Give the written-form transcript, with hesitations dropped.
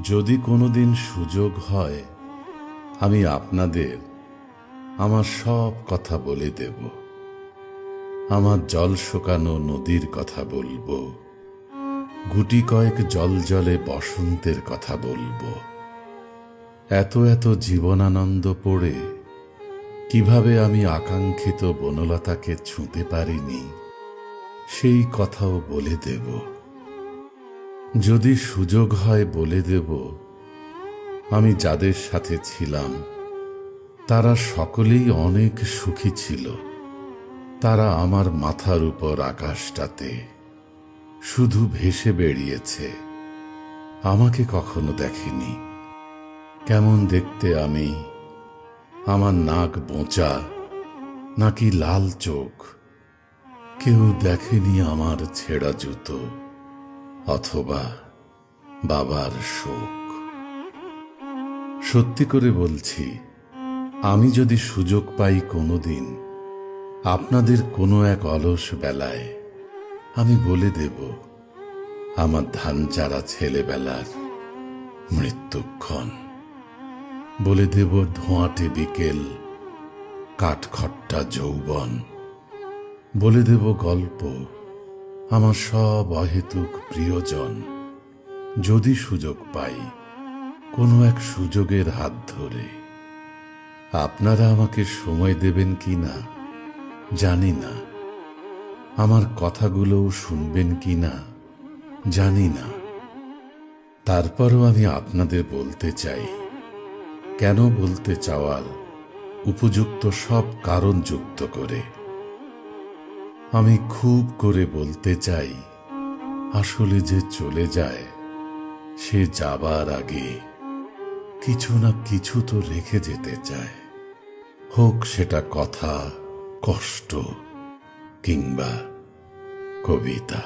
যদি কোনোদিন সুযোগ হয়, আমি আপনাদের আমার সব কথা বলে দেব। আমার জল শুকানো নদীর কথা বলবো, গুটি কয়েক জল জলে বসন্তের কথা বলবো। এত এত জীবনানন্দ পড়ে কিভাবে আমি আকাঙ্ক্ষিত বনলতাকে ছুঁতে পারিনি, সেই কথাও বলে দেব। যদি সুযোগ হয় বলে দেব, আমি যাদের সাথে ছিলাম তারা সকলেই অনেক সুখী ছিল। তারা আমার মাথার উপর আকাশটাতে শুধু ভেসে বেড়িয়েছে, আমাকে কখনো দেখেনি। কেমন দেখতে আমি, আমার নাক বোঁচা নাকি লাল চোখ, কেউ দেখেনি আমার ছেঁড়া জুতো অথবা বাবার শোক। সত্যি করে বলছি, আমি যদি সুযোগ পাই কোনোদিন আপনাদের কোনো এক অলস বেলায়, আমি বলে দেব আমার ধান চারা ছেলেবেলার মৃত্যুক্ষণ। বলে দেব ধোঁয়াটে বিকেল, কাঠখট্টা যৌবন। বলে দেব গল্প আমার সব অহেতুক প্রিয়জন। যদি সুযোগ পাই কোনো এক সুযোগের হাত ধরে, আপনারা আমাকে সময় দেবেন কি না জানি না, আমার কথাগুলোও শুনবেন কি না জানি না। তারপরও আমি আপনাদের বলতে চাই, কেন বলতে চাওয়ার উপযুক্ত সব কারণ যুক্ত করে। আমি খুব করে বলতে চাই, আসলে যে চলে যায় সে যাবার আগে কিছু না কিছু তো রেখে যেতে চায়, হোক সেটা কথা, কষ্ট কিংবা কবিতা।